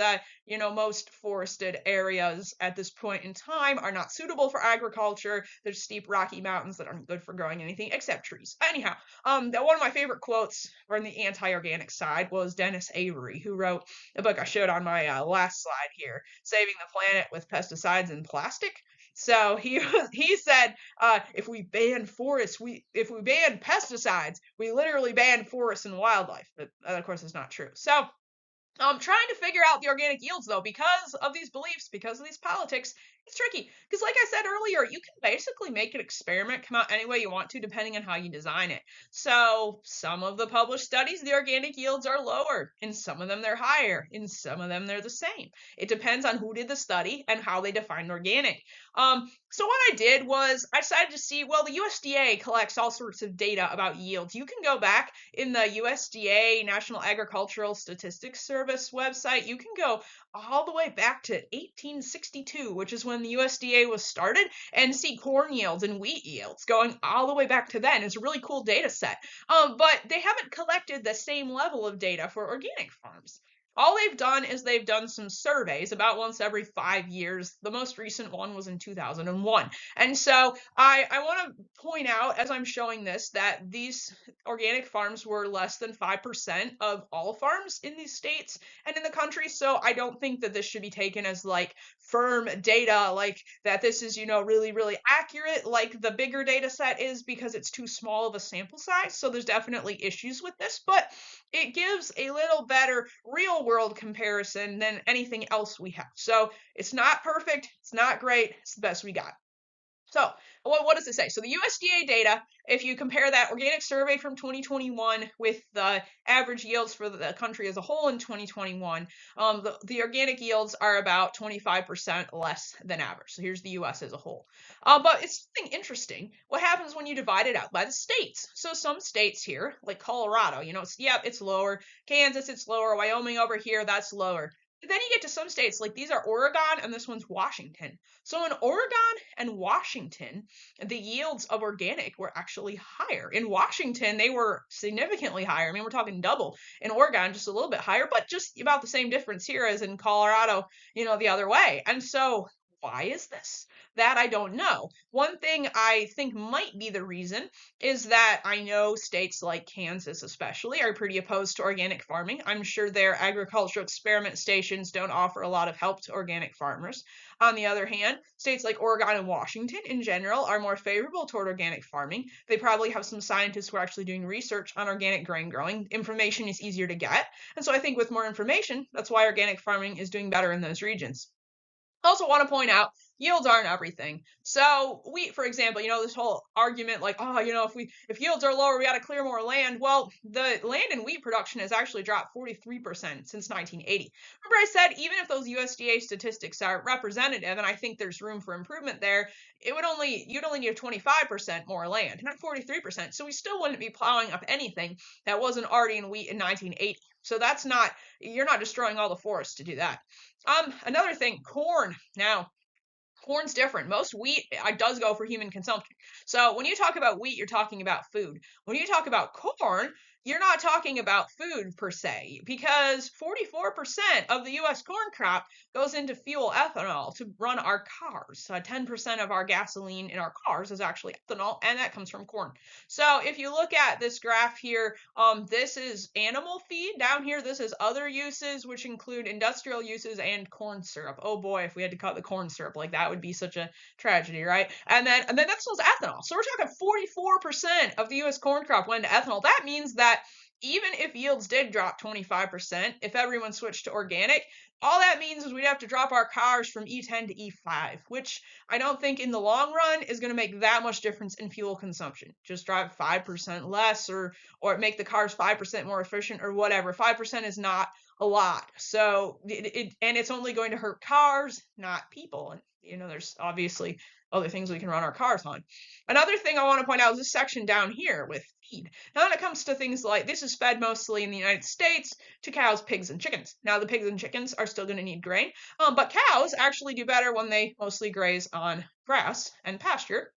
Speaker 1: most forested areas at this point in time are not suitable for agriculture. There's steep rocky mountains that aren't good for growing anything except trees. Anyhow, one of my favorite quotes from the anti-organic side was Dennis Avery, who wrote a book I showed on my last slide here, Saving the Planet with Pesticides and Plastic. So he said, if we ban pesticides, we literally ban forests and wildlife. But that, of course, is not true. So trying to figure out the organic yields, though, because of these beliefs, because of these politics, it's tricky. Because like I said earlier, you can basically make an experiment come out any way you want to, depending on how you design it. So some of the published studies, the organic yields are lower. In some of them, they're higher. In some of them, they're the same. It depends on who did the study and how they defined organic. So what I did was I decided to see, well, the USDA collects all sorts of data about yields. You can go back in the USDA National Agricultural Statistics Service website. You can go all the way back to 1862, which is when the USDA was started, and see corn yields and wheat yields going all the way back to then. It's a really cool data set. But they haven't collected the same level of data for organic farms. All they've done is they've done some surveys about once every 5 years. The most recent one was in 2001. And so I want to point out as I'm showing this that these organic farms were less than 5% of all farms in these states and in the country. So I don't think that this should be taken as like firm data, like that this is, really, really accurate, like the bigger data set is, because it's too small of a sample size. So there's definitely issues with this, but it gives a little better real world comparison than anything else we have. So it's not perfect, it's not great, it's the best we got. So what does it say? So the USDA data, if you compare that organic survey from 2021 with the average yields for the country as a whole in 2021, the organic yields are about 25% less than average. So here's the US as a whole. But it's something interesting. What happens when you divide it out by the states? So some states here, like Colorado, it's lower. Kansas, it's lower. Wyoming over here, that's lower. But then you get to some states, like these are Oregon and this one's Washington. So in Oregon and Washington, the yields of organic were actually higher. In Washington, they were significantly higher. I mean, we're talking double. In Oregon, just a little bit higher, but just about the same difference here as in Colorado, the other way. And so why is this? That I don't know. One thing I think might be the reason is that I know states like Kansas especially are pretty opposed to organic farming. I'm sure their agricultural experiment stations don't offer a lot of help to organic farmers. On the other hand, states like Oregon and Washington in general are more favorable toward organic farming. They probably have some scientists who are actually doing research on organic grain growing. Information is easier to get. And so I think with more information, that's why organic farming is doing better in those regions. I also want to point out yields aren't everything. So wheat, for example, this whole argument like, if yields are lower, we got to clear more land. Well, the land and wheat production has actually dropped 43% since 1980. Remember I said even if those USDA statistics are representative, and I think there's room for improvement there, you'd only need 25% more land, not 43%. So we still wouldn't be plowing up anything that wasn't already in wheat in 1980. So you're not destroying all the forests to do that. Another thing, corn. Now, corn's different. Most wheat does go for human consumption. So when you talk about wheat, you're talking about food. When you talk about corn, you're not talking about food per se, because 44% of the US corn crop goes into fuel ethanol to run our cars. 10% of our gasoline in our cars is actually ethanol, and that comes from corn. So if you look at this graph here, this is animal feed. Down here, this is other uses, which include industrial uses and corn syrup. Oh boy, if we had to cut the corn syrup, like that would be such a tragedy, right? And then that's ethanol. So we're talking 44% of the US corn crop went to ethanol. That means that even if yields did drop 25%, if everyone switched to organic, all that means is we'd have to drop our cars from E10 to E5, which I don't think in the long run is going to make that much difference in fuel consumption. Just drive 5% less or make the cars 5% more efficient or whatever. 5% is not a lot. So and it's only going to hurt cars, not people. And there's obviously other things we can run our cars on. Another thing I want to point out is this section down here with feed. Now, when it comes to things like this is fed mostly in the United States to cows, pigs, and chickens. Now, the pigs and chickens are still going to need grain, but cows actually do better when they mostly graze on grass and pasture.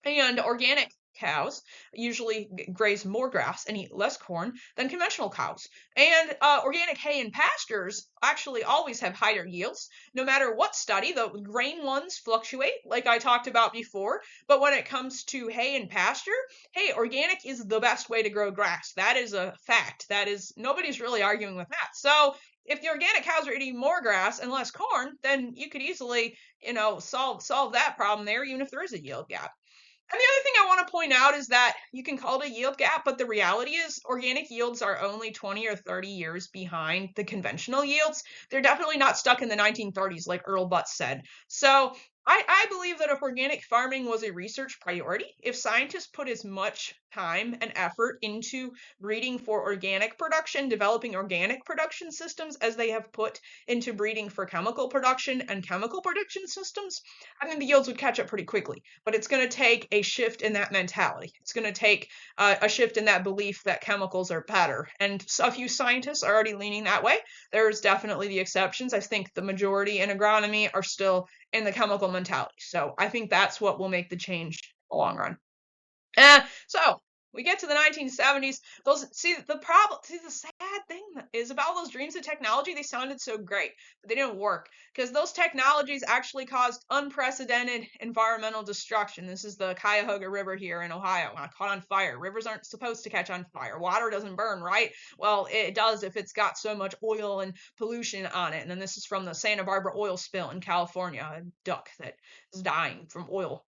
Speaker 1: And organic cows usually graze more grass and eat less corn than conventional cows. And organic hay and pastures actually always have higher yields. No matter what study, the grain ones fluctuate, like I talked about before. But when it comes to hay and pasture, hey, organic is the best way to grow grass. That is a fact. Nobody's really arguing with that. So if the organic cows are eating more grass and less corn, then you could easily, solve that problem there, even if there is a yield gap. And the other thing I want to point out is that you can call it a yield gap, but the reality is organic yields are only 20 or 30 years behind the conventional yields. They're definitely not stuck in the 1930s like Earl Butz said. So I believe that if organic farming was a research priority, if scientists put as much time and effort into breeding for organic production, developing organic production systems as they have put into breeding for chemical production and chemical production systems, I think the yields would catch up pretty quickly. But it's going to take a shift in that mentality. It's going to take a shift in that belief that chemicals are better. And a few scientists are already leaning that way. There's definitely the exceptions. I think the majority in agronomy are still in the chemical mentality. So I think that's what will make the change in the long run. So we get to the 1970s. The sad thing is about those dreams of technology, they sounded so great, but they didn't work because those technologies actually caused unprecedented environmental destruction. This is the Cuyahoga River here in Ohio. Caught on fire. Rivers aren't supposed to catch on fire. Water doesn't burn, right? Well, it does if it's got so much oil and pollution on it. And then this is from the Santa Barbara oil spill in California, a duck that is dying from oil.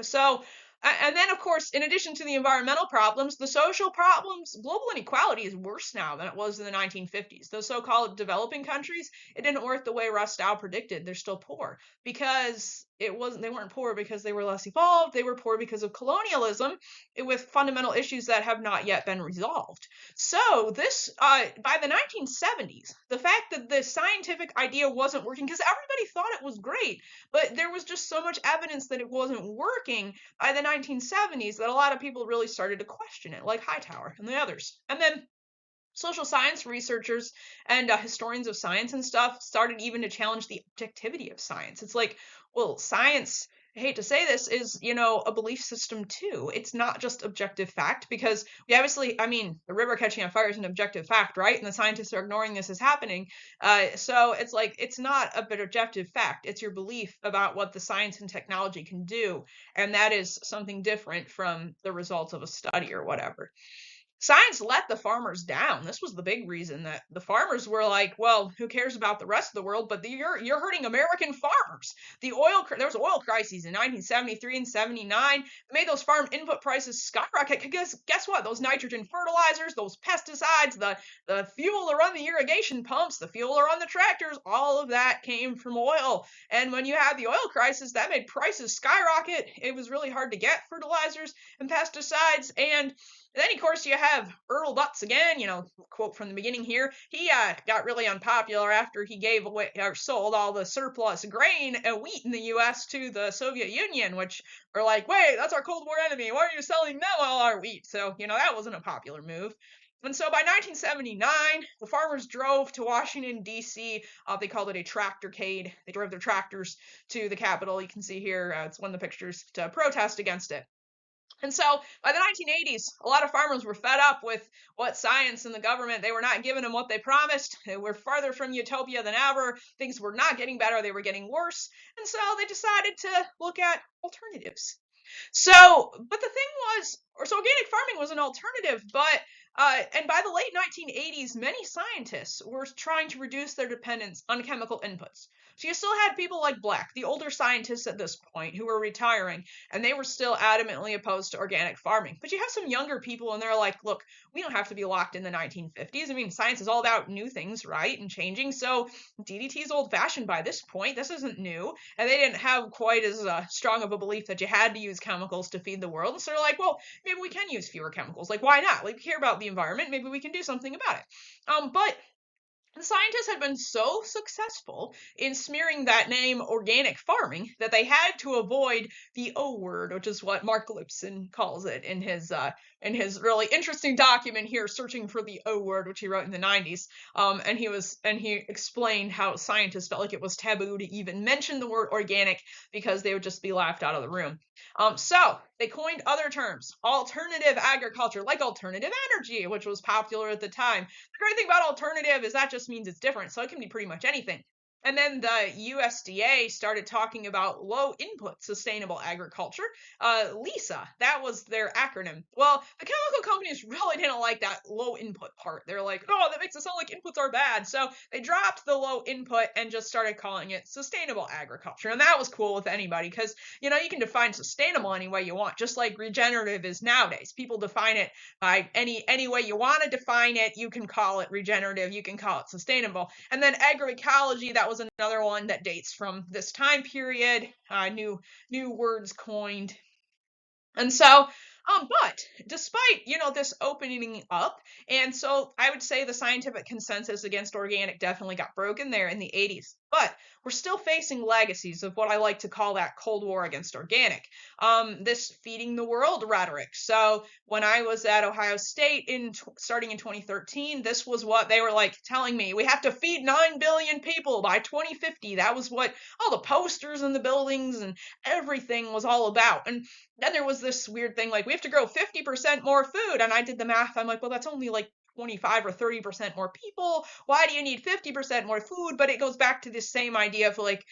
Speaker 1: So, and then, of course, in addition to the environmental problems, the social problems, global inequality is worse now than it was in the 1950s. Those so-called developing countries, it didn't work the way Rustow predicted. They're still poor because they weren't poor because they were less evolved. They were poor because of colonialism with fundamental issues that have not yet been resolved. So this, by the 1970s, the fact that the scientific idea wasn't working, because everybody thought it was great, but there was just so much evidence that it wasn't working by the 1970s that a lot of people really started to question it, like Hightower and the others. And then social science researchers and historians of science and stuff started even to challenge the objectivity of science. It's like, well, science, I hate to say this, is, a belief system too. It's not just objective fact, because we obviously, the river catching on fire is an objective fact, right? And the scientists are ignoring this as happening. So it's like, it's not a bit objective fact. It's your belief about what the science and technology can do. And that is something different from the results of a study or whatever. Science let the farmers down. This was the big reason that the farmers were like, well, who cares about the rest of the world? But you're hurting American farmers. There was oil crises in 1973 and 79. It made those farm input prices skyrocket. Because guess what? Those nitrogen fertilizers, those pesticides, the fuel to run the irrigation pumps, the fuel to run the tractors, all of that came from oil. And when you had the oil crisis, that made prices skyrocket. It was really hard to get fertilizers and pesticides. And then, of course, you have Earl Butz again, quote from the beginning here. He got really unpopular after he gave away or sold all the surplus grain and wheat in the U.S. to the Soviet Union, which are like, wait, that's our Cold War enemy. Why are you selling them all our wheat? So, that wasn't a popular move. And so by 1979, the farmers drove to Washington, D.C. They called it a tractorcade. They drove their tractors to the Capitol. You can see here, it's one of the pictures, to protest against it. And so by the 1980s, a lot of farmers were fed up with what science and the government, they were not giving them what they promised. They were farther from utopia than ever. Things were not getting better. They were getting worse. And so they decided to look at alternatives. So, but the thing was, organic farming was an alternative, but, and by the late 1980s, many scientists were trying to reduce their dependence on chemical inputs. So you still had people like Black, the older scientists at this point, who were retiring, and they were still adamantly opposed to organic farming. But you have some younger people, and they're like, look, we don't have to be locked in the 1950s. I mean, science is all about new things, right? And changing. So DDT is old fashioned by this point. This isn't new. And they didn't have quite as strong of a belief that you had to use chemicals to feed the world. And so they're like, well, maybe we can use fewer chemicals. Like, why not? Like, we care about the environment. Maybe we can do something about it. But the scientists had been so successful in smearing that name organic farming that they had to avoid the O word, which is what Mark Lipson calls it in his really interesting document here, Searching for the O word, which he wrote in the 90s. And he explained how scientists felt like it was taboo to even mention the word organic because they would just be laughed out of the room. So they coined other terms, alternative agriculture, like alternative energy, which was popular at the time. The great thing about alternative is that just means it's different, so it can be pretty much anything. And then the USDA started talking about low input sustainable agriculture. LISA, that was their acronym. Well, the chemical companies really didn't like that low input part. They're like, oh, that makes it sound like inputs are bad. So they dropped the low input and just started calling it sustainable agriculture. And that was cool with anybody because, you can define sustainable any way you want, just like regenerative is nowadays. People define it by any way you want to define it. You can call it regenerative, you can call it sustainable. And then agroecology, that was another one that dates from this time period. New words coined. And so, but despite, this opening up, and so I would say the scientific consensus against organic definitely got broken there in the 80s. But we're still facing legacies of what I like to call that Cold War against organic, this feeding the world rhetoric. So when I was at Ohio State starting in 2013, this was what they were like telling me: we have to feed 9 billion people by 2050. That was what all the posters and the buildings and everything was all about. And then there was this weird thing like, we have to grow 50% more food. And I did the math. I'm like, well, that's only like 25 or 30% more people. Why do you need 50% more food? But it goes back to this same idea of like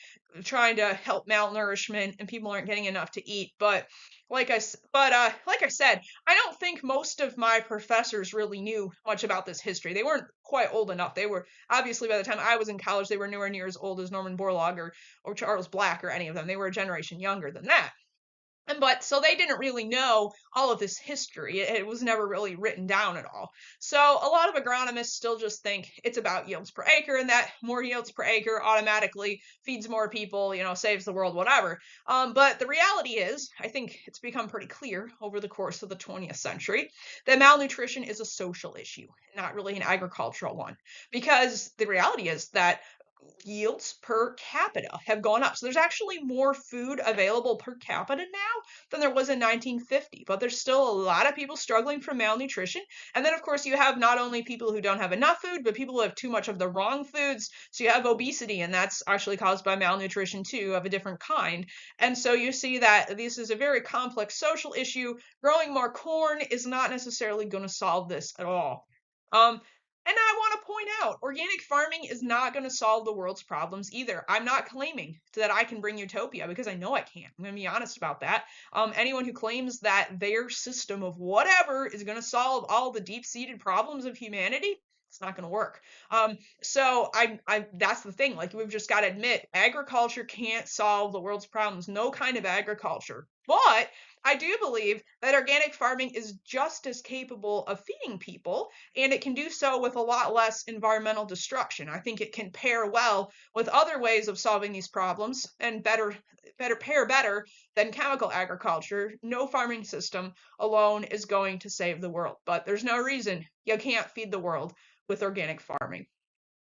Speaker 1: trying to help malnourishment and people aren't getting enough to eat. But like I said, I don't think most of my professors really knew much about this history. They weren't quite old enough. They were obviously, by the time I was in college, they were nowhere near as old as Norman Borlaug or Charles Black or any of them. They were a generation younger than that. But so they didn't really know all of this history. It was never really written down at all. So a lot of agronomists still just think it's about yields per acre, and that more yields per acre automatically feeds more people, saves the world, whatever. But the reality is, I think it's become pretty clear over the course of the 20th century that malnutrition is a social issue, not really an agricultural one. Because the reality is that yields per capita have gone up. So there's actually more food available per capita now than there was in 1950, but there's still a lot of people struggling from malnutrition. And then of course you have not only people who don't have enough food, but people who have too much of the wrong foods. So you have obesity, and that's actually caused by malnutrition too, of a different kind. And so you see that this is a very complex social issue. Growing more corn is not necessarily going to solve this at all. And I want to point out, organic farming is not going to solve the world's problems either. I'm not claiming that I can bring utopia because I know I can't. I'm going to be honest about that. Anyone who claims that their system of whatever is going to solve all the deep-seated problems of humanity, it's not going to work. So that's the thing. Like, we've just got to admit, agriculture can't solve the world's problems. No kind of agriculture. But I do believe that organic farming is just as capable of feeding people, and it can do so with a lot less environmental destruction. I think it can pair well with other ways of solving these problems and pair better than chemical agriculture. No farming system alone is going to save the world, but there's no reason you can't feed the world with organic farming.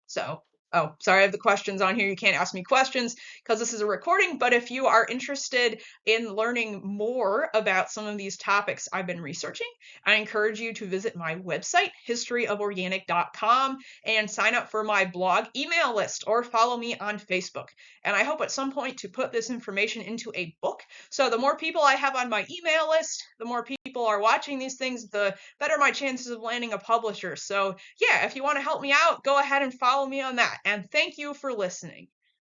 Speaker 1: So, oh, sorry, I have the questions on here. You can't ask me questions because this is a recording, but if you are interested in learning more about some of these topics I've been researching, I encourage you to visit my website, historyoforganic.com, and sign up for my blog email list or follow me on Facebook. And I hope at some point to put this information into a book. So the more people I have on my email list, the more people are watching these things, the better my chances of landing a publisher. So yeah, if you want to help me out, go ahead and follow me on that. And thank you for listening.